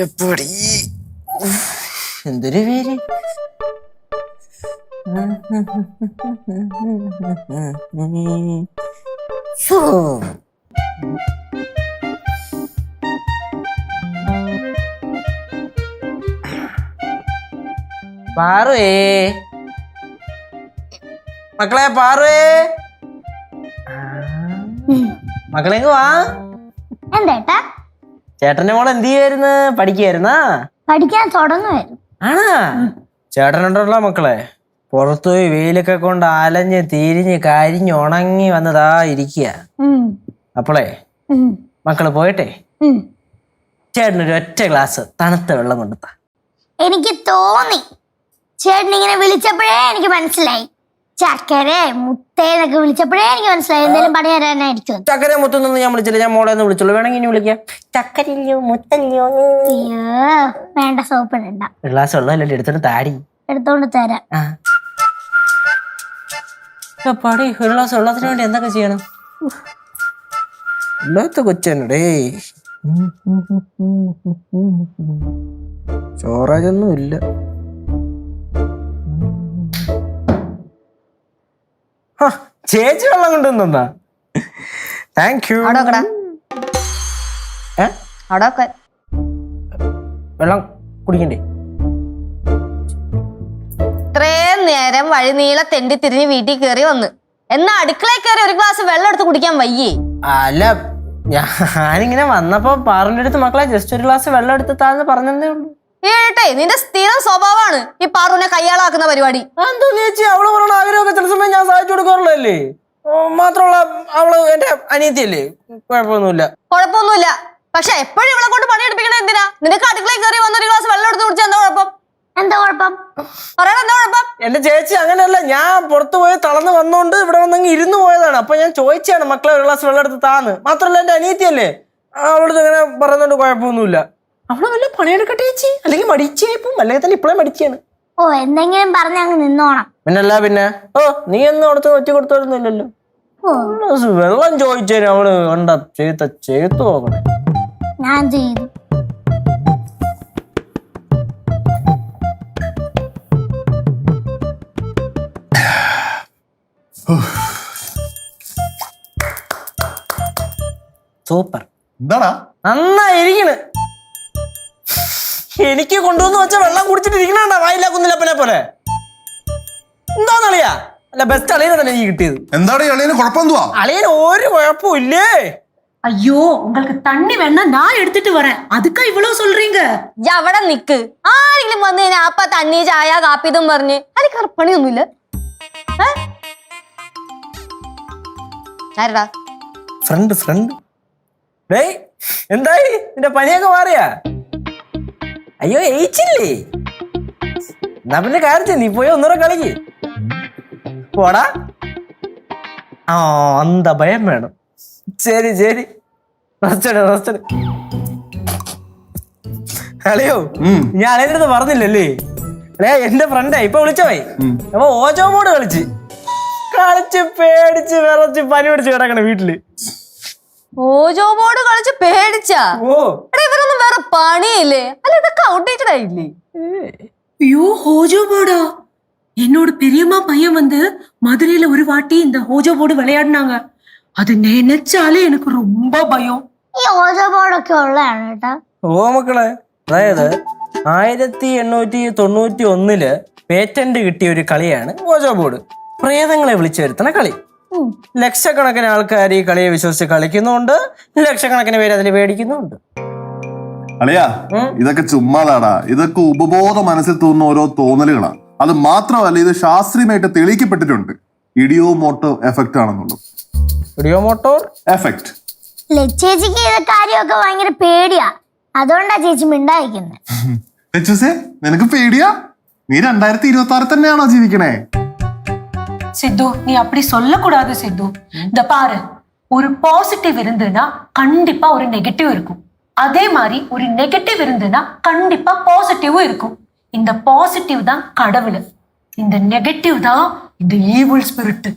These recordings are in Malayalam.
എപ്പടി എന്തൊരു പേര്? പാറുവേ, മക്കളെ പാറുവേ, മക്കളെങ്ക് വാ. എന്താ ചേട്ടന്റെ മോള് എന്ത് ചെയ്യായിരുന്നു? പഠിക്കായിരുന്നാ? പഠിക്കാൻ തുടങ്ങുമായിരുന്നു. ആണാ? ചേട്ടനുണ്ടല്ലോ മക്കളെ, പുറത്തുപോയി വെയിലൊക്കെ കൊണ്ട് അലഞ്ഞ് തിരിഞ്ഞ് കരിഞ്ഞ് ഉണങ്ങി വന്നതാ ഇരിക്കുക. അപ്പോളേ മക്കള് പോയിട്ടെ ചേട്ടനൊരു ഒറ്റ ഗ്ലാസ് തണുത്ത വെള്ളം കൊണ്ടുത്താ. എനിക്ക് തോന്നി ചേട്ടൻ ഇങ്ങനെ വിളിച്ചപ്പോഴേ എനിക്ക് മനസ്സിലായി. ചക്കരെ മുത്തേന്നൊക്കെ വിളിച്ചപ്പോഴേ എനിക്ക് മനസ്സിലായി എന്തെങ്കിലും പണി തരാനായിരിക്കും. ചക്കര മുത്തൊന്നും ഞാൻ വിളിച്ചില്ല, ഞാൻ മോളെ ഒന്ന് വിളിച്ചോളൂ. വേണമെങ്കിൽ ഇനി വിളിക്കാം. ചക്കരില്ലയോ മുത്തല്ലയോ? അയ്യോ വേണ്ട, സോപ്പ് ഇടണ്ട. ഒരു ഗ്ലാസ് വെള്ളം അല്ലേ എടുത്തോണ്ട് താടി. എടുത്തോണ്ട് തരാം. പാടി ഒരു ഗ്ലാസ് വെള്ളത്തിന് വേണ്ടി എന്തൊക്കെ ചെയ്യണം? ഇല്ലാത്ത കൊച്ചനടേ, ചോറാജൊന്നും ഇല്ല. ചേച്ചി വെള്ളം കൊണ്ടുവന്നാ? Thank you. വെള്ളം കുടിക്കണ്ടേ? ഇത്രയും നേരം വഴി നീളെ തെണ്ടി തിരിഞ്ഞ് വീട്ടിൽ കയറി വന്ന് എന്നാ അടുക്കളയിൽ കയറി ഒരു ഗ്ലാസ് വെള്ളം എടുത്ത് കുടിക്കാൻ വയ്യേ? അല്ല, ഞാനിങ്ങനെ വന്നപ്പോ പാറിന്റെ അടുത്ത് മക്കളെ ജസ്റ്റ് ഒരു ഗ്ലാസ് വെള്ളം എടുത്ത് താന്ന് പറഞ്ഞതേ ഉള്ളൂ. ഏട്ടെ, നിന്റെ സ്ഥിരം സ്വഭാവമാണ് ഈ പാറുവിനെ കയ്യാളാക്കുന്ന പരിപാടി. എന്തോ ചേച്ചി, അവള് പറഞ്ഞ ആഗ്രഹമൊക്കെ ചില സമയം ഞാൻ സഹായിച്ചു കൊടുക്കാറുള്ളതല്ലേ. മാത്രമല്ല അവള് എന്റെ അനിയത്തിയല്ലേ, കുഴപ്പമൊന്നുമില്ല. കുഴപ്പമൊന്നുമില്ല, പക്ഷെ എപ്പോഴും ഇവളെ കൊണ്ട് പണിയെടുപ്പിക്കണ എന്തിനാ? നിനക്ക് അടുക്കളയിൽ കയറി വന്നൊരു ഗ്ലാസ് വെള്ളം എടുത്ത് കുടിച്ചാൽ എന്താ കുഴപ്പം? എന്താ കുഴപ്പം? പറയണ എന്താ കുഴപ്പം? എന്റെ ചേച്ചി അങ്ങനെയല്ല, ഞാൻ പുറത്തു പോയി തളർന്ന് വന്നോണ്ട് ഇവിടെ വന്നെങ്കിൽ ഇരുന്ന് പോയതാണ്. അപ്പൊ ഞാൻ ചോദിച്ചാണ് മക്കളെ ഒരു ഗ്ലാസ് വെള്ളം എടുത്ത് താന്ന്. മാത്രമല്ല എന്റെ അനിയത്തിയല്ലേ, അവളത് ഇങ്ങനെ പറയുന്നോണ്ട് കുഴപ്പമൊന്നുമില്ല. അവള് വല്ല പണിയെടുക്കട്ടെ ചേച്ചി, അല്ലെങ്കിൽ മടിച്ചേപ്പും, അല്ലെങ്കിൽ തന്നെ ഇപ്പോഴേ മടിച്ചാണ്. ഓ എന്തെങ്കിലും പറഞ്ഞ അങ്ങ് നിന്നോണം. പിന്നല്ല പിന്നെ. ഓ നീ ഒന്നും അവിടുത്തെ ഒറ്റ കൊടുത്തോരുന്നില്ലല്ലോ. വെള്ളം ചോദിച്ചേന് അവള് കണ്ട ചെയ്തു നോക്കണേ. ഞാൻ ചെയ്തു. സൂപ്പർ. എന്താടാ നന്നായിരിക്കണ്. എനിക്ക് കൊണ്ടുവന്ന് വെച്ച വെള്ളം കുടിച്ചിട്ട് ഇരിക്കണ വായിലാക്കുന്നില്ലപ്പനെ പോലെ. എന്താന്നളിയാ? അല്ല, ബെസ്റ്റ് അളിയനെ തന്നെ എനിക്ക് കിട്ടിയത്. എന്താണ് അളിയന് കുഴപ്പം? എന്തുവാ? അളിയന് ഒരു കുഴപ്പവും ഇല്ലേ? ஐயோ, உங்களுக்கு தண்ணி வேணா நான் எடுத்துட்டு வரேன். அதுக்கா இவ்வளவு சொல்றீங்க? അവിടെ നിക്ക്. ആരെങ്കിലും വന്നു കഴിഞ്ഞാൽ അപ്പ തണ്ണി ചായ കാപ്പി ഇതും പറഞ്ഞ് അതിൽ പണിയൊന്നുമില്ല. ആരടാ? Front front. ഡേയ് എന്തായി, നിന്റെ പനിയൊക്കെ മാറിയാ? അയ്യോ ഏച്ചില്ലേ? എന്നാ പിന്നെ കാര്യത്തിൽ നീ പോയി ഒന്നുകൂടെ കളിക്ക്. പോടാ. എന്താ ഭയം വേണം. ശരി ശരി, റെസ്റ്റ്. അളിയോ, ഞാൻ അളിയൻ്റെ അടുത്ത് പറഞ്ഞില്ലല്ലേ? അല്ലേ, എന്റെ ഫ്രണ്ടാ ഇപ്പൊ വിളിച്ചോയി. അപ്പൊ ഓജോ ബോർഡ് കളിച്ച് പേടിച്ച് വിറച്ച് പനി പിടിച്ച് കിടക്കണ വീട്ടില്. ഓജോ ബോർഡ് കളിച്ച് പേടിച്ചാ? ഇവരൊന്നും വേറെ പണിയില്ലേ? അല്ല, ഇതൊക്കെ ഔട്ട്ഡേറ്റഡ് ആയില്ലേ? ஐயோ, ஹோஜோ போர்டா? என்னோட பெரியம்மா பையன் வந்து மதுரையில ஒரு வாட்டி இந்த ஹோஜோ போர்டு விளையாடினாங்க. அது நினைச்சாலே எனக்கு ரொம்ப பயம். ഈ ഓജോ ബോർഡൊക്കെ ഉള്ളതാണ് കേട്ടാ. ഓ മക്കളെ, അതായത് 1891 പേറ്റന്റ് കിട്ടിയ ഒരു കളിയാണ് ഓജോ ബോർഡ്. പ്രേതങ്ങളെ വിളിച്ചു വരുത്തണ കളി. ലക്ഷക്കണക്കിന് ആൾക്കാർ ഈ കളിയെ വിശ്വസിച്ച് കളിക്കുന്നുണ്ട്, ലക്ഷക്കണക്കിന് പേര് അതിന് പേടിക്കുന്നുണ്ട്. അളിയാ, ഇതൊക്കെ ചുമ്മാതാടാ. ഇതൊക്കെ ഉപബോധ മനസ്സിൽ തോന്നുന്ന ഓരോ തോന്നലുകളാണ്. അത് മാത്രമല്ല, ഇത് ശാസ്ത്രീയമായിട്ട് തെളിയിക്കപ്പെട്ടിട്ടുണ്ട്. ഇഡിയോമോട്ടോ എഫക്റ്റ് ആണെന്നുള്ളത്. ഇഡിയോമോട്ടോർ എഫക്റ്റ്. ചേച്ചിക്ക് ഇത് കാര്യമൊക്കെ ഭയങ്കര പേടിയാ, അതുകൊണ്ടാ ചേച്ചി മിണ്ടായിരിക്കുന്നത്. നിനക്ക് പേടിയാ? നീ 2026 തന്നെയാണോ ജീവിക്കണേ? சித்து, நீ அப்படி சொல்லக்கூடாது சித்து. இந்த பாரு, ஒரு பாசிட்டிவ் இருந்துன்னா கண்டிப்பா ஒரு நெகட்டிவ் இருக்கும். அதே மாதிரி ஒரு நெகட்டிவ் இருந்துன்னா கண்டிப்பா பாசிட்டிவும் இருக்கும். இந்த பாசிட்டிவ் தான் கடவுள், இந்த நெகட்டிவ் தான் இந்த ஈவில் ஸ்പിരിറ്റ്.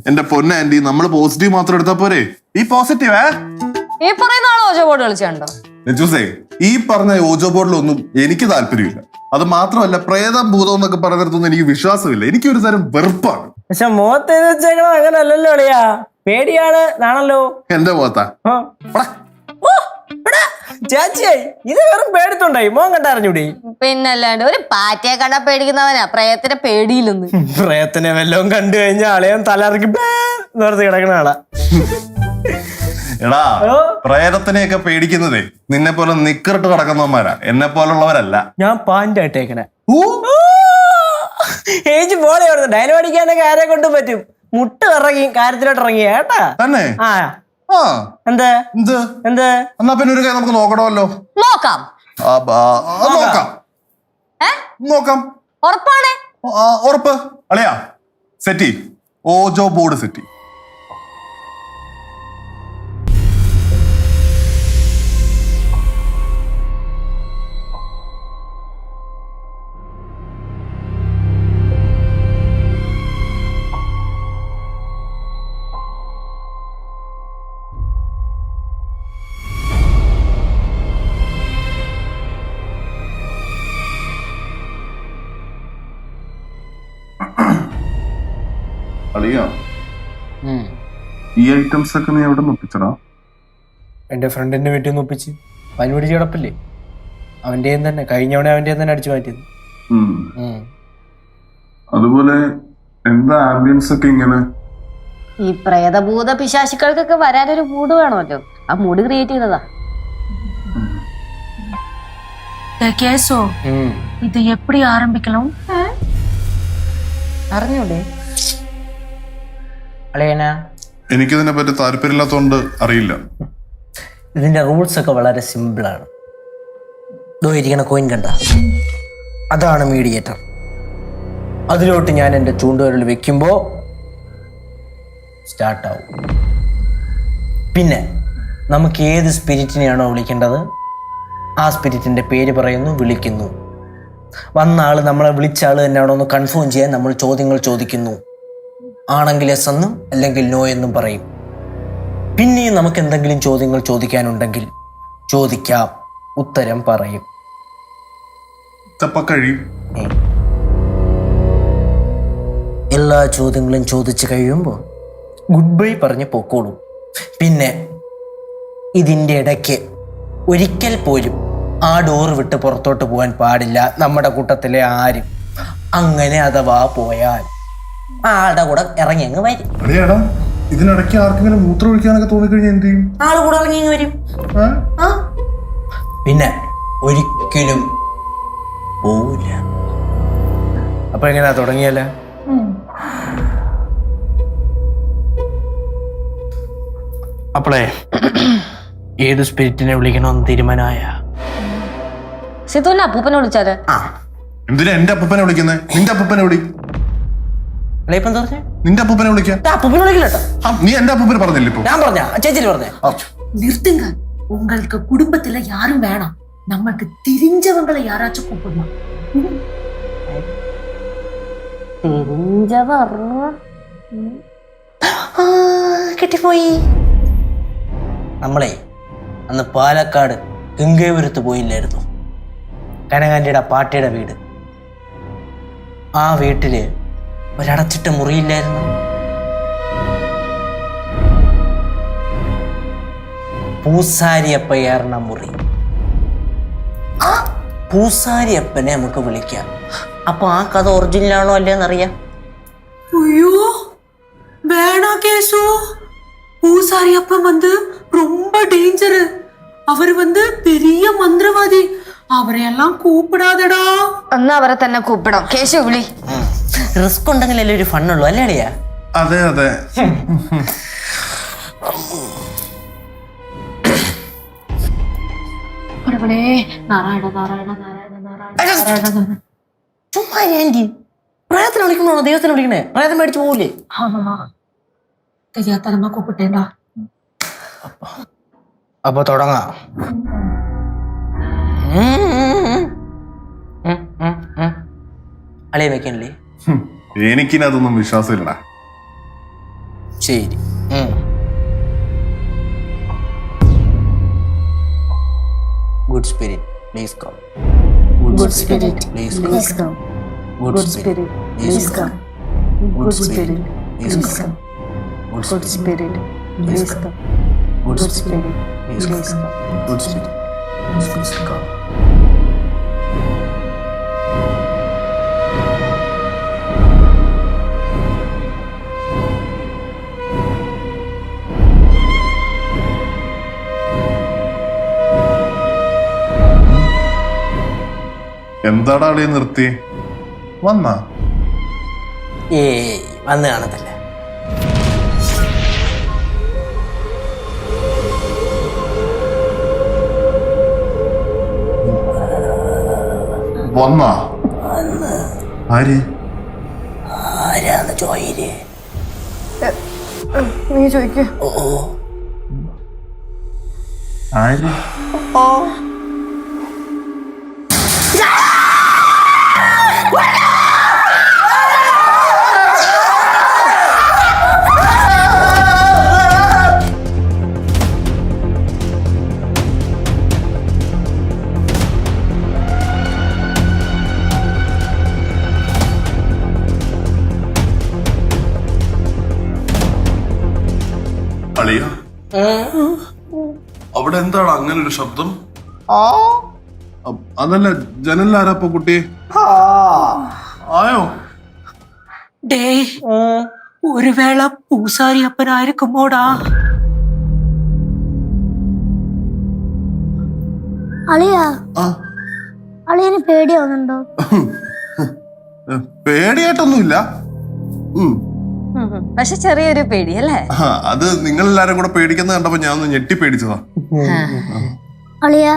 എന്റെ പൊന്നെ ആന്റി, നമ്മൾ പോസിറ്റീവ് മാത്രം എടുത്താ പോരെ? ഈ പോസിറ്റീവ് ഈ പറയുന്ന ആള് ഓജോ ബോർഡ് കളിച്ചുണ്ടോ? നെജൂസേ, ഈ പറഞ്ഞ ഓജോ ബോർഡിലൊന്നും എനിക്ക് താല്പര്യമില്ല. അത് മാത്രമല്ല, പ്രേതം ഭൂതം എന്നൊക്കെ പറയുന്നിടത്തൊന്നും എനിക്ക് വിശ്വാസമില്ല. എനിക്കൊരു തരം വെറുപ്പാണ്. പക്ഷെ മുഖത്ത് എഴുതി വെച്ചേക്കണം അങ്ങനെ അല്ലല്ലോ അളിയാ. പേടിയാണ് നാണല്ലോ. എന്റെ മുഖത്താ? ചേച്ചിയായി ഇത് വെറും പേടിത്തുണ്ടായി. മോൻ കണ്ടറിഞ്ഞൂടി? പിന്നല്ലാണ്ട് ഒരു പാറ്റയെ കണ്ടാ പേടിക്കുന്നവനാ, പ്രേതത്തിനെ പേടിയില്ലെന്ന്. പ്രേതത്തിനെ വല്ലതും കണ്ടു കഴിഞ്ഞാൽ അളയാൻ തലയിറക്കി നിർത്തി കിടക്കണ ആളാ. എടാ, പ്രേതത്തിനെയൊക്കെ പേടിക്കുന്നതേ നിന്നെ പോലെ നിക്കറിട്ട് കിടക്കുന്നവന്മാരാ, എന്നെ പോലുള്ളവരല്ല. ഞാൻ പാൻ്റായിട്ടേക്കണേ. ഏജ് പോലെ ഡയലോഗ് അടിക്കാനൊക്കെ ആരെ കൊണ്ടും പറ്റും. മുട്ട് ഇറങ്ങി കാര്യത്തിലോട്ട് ഇറങ്ങി കേട്ടാ തന്നെ. എന്ത് എന്ത് എന്ത് എന്നാ പിന്നെ ഒരു കാര്യം നമുക്ക് നോക്കണമല്ലോ. നോക്കാം. നോക്കാം നോക്കാം. ഉറപ്പാണ്? ഉറപ്പ്. അളിയാ സെറ്റി, ഓജോ ബോർഡ് സെറ്റി. അളിയാ, ഈ ഐറ്റംസ് ഒക്കെ നീ എവിടെ ഒപ്പിച്ചടാ? എന്റെ ഫ്രണ്ടിന്റെ വീട്ടിൽ നിന്ന് ഒപ്പിച്ച് പനി പിടിച്ച് കിടപ്പില്ലേ, അവന്റെയും തന്നെ കഴിഞ്ഞവണെ അവന്റെയും തന്നെ അടിച്ചു മാറ്റിയത്. അതുപോലെ എന്താ ആംബിയൻസ് ഒക്കെ ഇങ്ങനെ? ഈ പ്രേതഭൂത പിശാചുക്കൾക്കൊക്കെ വരാനൊരു മൂഡ് വേണമല്ലോ, ആ മൂഡ് ക്രിയേറ്റ് ചെയ്തതാ. കേസോ ഇത് എപ്പടി ആരംഭിക്കണം? അറിഞ്ഞൂടെ അളിയനാ? എനിക്കിതിനെ പറ്റി താല്പര്യമില്ലാത്തോണ്ട് അറിയില്ല. ഇതിന്റെ റൂൾസ് ഒക്കെ വളരെ സിമ്പിളാണ്. ഇരിക്കണ കോയിൻ കണ്ട, അതാണ് മീഡിയേറ്റർ. അതിലോട്ട് ഞാൻ എൻ്റെ ചൂണ്ടുവിരൽ വെക്കുമ്പോ സ്റ്റാർട്ടാവും. പിന്നെ നമുക്ക് ഏത് സ്പിരിറ്റിനെയാണോ വിളിക്കേണ്ടത് ആ സ്പിരിറ്റിന്റെ പേര് പറയുന്നു, വിളിക്കുന്നു. വന്ന ആള് നമ്മളെ വിളിച്ച ആള് തന്നെയാണോ എന്ന് കൺഫേം ചെയ്യാൻ നമ്മൾ ചോദ്യങ്ങൾ ചോദിക്കുന്നു. ആണെങ്കിൽ എസ് എന്നും അല്ലെങ്കിൽ നോ എന്നും പറയും. പിന്നെയും നമുക്ക് എന്തെങ്കിലും ചോദ്യങ്ങൾ ചോദിക്കാനുണ്ടെങ്കിൽ ചോദിക്കാം, ഉത്തരം പറയും. എല്ലാ ചോദ്യങ്ങളും ചോദിച്ചു കഴിയുമ്പോൾ ഗുഡ് ബൈ പറഞ്ഞ് പൊക്കോളൂ. പിന്നെ ഇതിൻ്റെ ഇടയ്ക്ക് ഒരിക്കൽ പോലും ആ ഡോറ് വിട്ട് പുറത്തോട്ട് പോകാൻ പാടില്ല, നമ്മുടെ കൂട്ടത്തിലെ ആരും. അങ്ങനെ അഥവാ പോയാൽ ആളുടെ കൂടെ ഇറങ്ങി അങ്ങ് വരും. ഇതിനിടയ്ക്ക് ആർക്കെങ്കിലും മൂത്രം ഒഴിക്കാനൊക്കെ തോന്നിക്കഴിഞ്ഞാൽ എന്ത് ചെയ്യും? ആള് കൂടെ ഇറങ്ങി അങ്ങ് വരും. പിന്നെ ഒരിക്കലും പോവില്ല. അപ്പൊ എങ്ങനെയാ തുടങ്ങിയല്ല? അപ്പോളേ ഏത് സ്പിരിറ്റിനെ വിളിക്കണമെന്ന് തീരുമാനമായ? സിത്തുവിന്റെ അപ്പൂപ്പനെ വിളിച്ചാല്? എന്തിനാ എന്റെ അപ്പൂപ്പനെ വിളിക്കുന്നത്? നിന്റെ അപ്പൂപ്പനെ വിളി. നിന്റെ അപ്പൂപ്പനെ വിളിക്കാൻ. നീ എന്റെ അപ്പൂപ്പനെ പറഞ്ഞില്ല ഇപ്പൊ? ഞാൻ പറഞ്ഞ ചേച്ചി പറഞ്ഞ. நிறுத்துங்க, உங்களுக்கு குடும்பத்துல யாரும் வேணாம், நமக்கு தெரிஞ்சவங்களை யாராச்சும் கூப்பிடலாம். കിട്ടിപ്പോയി. നമ്മളെ അന്ന് പാലക്കാട് ഗംഗേപുരത്ത് പോയില്ലായിരുന്നു? കനകാന്റിയുടെ പാട്ടിയുടെ വീട്. ആ വീട്ടില് ഒരടച്ചിട്ട മുറിയില്ലായിരുന്നു? പൂസാരിയപ്പയാർന്ന മുറി. ആ പൂസാരിയപ്പനെ നമുക്ക് വിളിക്കാം. അപ്പൊ ആ കഥ ഒറിജിനൽ ആണോ അല്ലേന്നറിയാം. ஐயோ வேணாம் கேசு, பூசாரி அப்பன் வந்து ரொம்ப டேஞ்சர். அவர் வந்து பெரிய மந்திரவாதி, അവരെയെല്ലാം കൂപ്പിടാതെടാ. എന്നാ അവരെ തന്നെ കൂപ്പിടാം. കേശു വിളി. റിസ്ക് ഉണ്ടെങ്കിലല്ലേ ഒരു ഫണ്ണുള്ളൂ, അല്ലേ അളിയാ? അതെ അതെ. നാരായണ നാരായണ നാരായണ നാരായണ. ചുമ്മാ ആന്റി, പ്രേതത്തിനെ വിളിക്കണോ ദൈവത്തിനെ വിളിക്കണേ? പ്രേതം മേടിച്ചു പോകൂലേ? തെയ്യാത്തലമ്മ കൂപ്പിട്ടേണ്ടാ. അപ്പൊ തുടങ്ങാം. അളിയ വെക്കണല്ലേ? എനിക്കിനതൊന്നും വിശ്വാസമില്ലടാ. ശരി. Good spirit, please come. Good spirit, Please please come. Good spirit, please come. Good spirit, please come. Good spirit, please come. Good spirit, please come. Good spirit, please come. എന്താടാ അളിയെ നിർത്തി വന്നാ? ഏയ് വന്ന് കാണത്തില്ല. വന്നാ? ആര്? ആരാന്ന് ചോയില്? നീ ചോദിക്കൂ. ആര്? അളിയ, അവിടെ എന്താണ് അങ്ങനെ ഒരു ശബ്ദം? അതല്ല, ജനലിലാരാപ്പ കുട്ടി? ആയോ? டேய் ஒருவேளை பூசாரி அப்பனா இருக்குமோடா? അളിയ ആ, അളിയന് പേടിയാവുന്നുണ്ടോ? പേടിയായിട്ടൊന്നുമില്ല. പക്ഷെ ചെറിയൊരു പേടി അല്ലേ? അത് നിങ്ങൾ എല്ലാരും കൂടെ പേടിക്കുന്ന കണ്ടപ്പോ ഞാൻ ഒന്ന് ഞെട്ടി പേടിച്ചതാ. അളിയ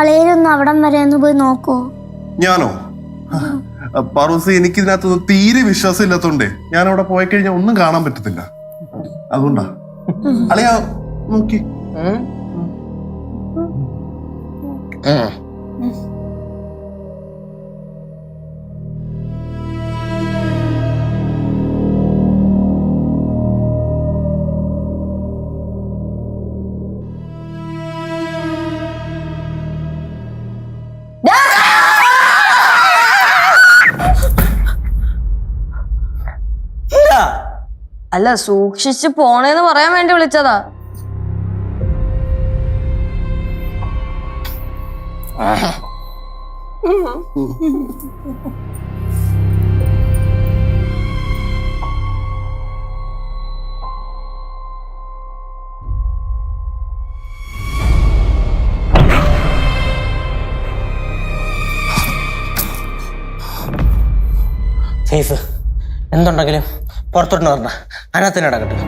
അളിയനൊന്ന് അവിടം വരെ ഒന്ന് പോയി നോക്കൂ. ഞാനോ? പാറൂസി, എനിക്കിതിനകത്തൊന്നും തീരെ വിശ്വാസം ഇല്ലാത്തോണ്ടേ ഞാൻ അവിടെ പോയി കഴിഞ്ഞാൽ ഒന്നും കാണാൻ പറ്റത്തില്ല. അതുകൊണ്ടാ. അളിയാ നോക്കി. അല്ല, സൂക്ഷിച്ച് പോണേന്ന് പറയാൻ വേണ്ടി വിളിച്ചതാ. സേഫ് എന്തുണ്ടെങ്കിലും പുറത്തോട്ട് പറഞ്ഞ അതിനകത്ത് തന്നെ നടക്കട്ടെ.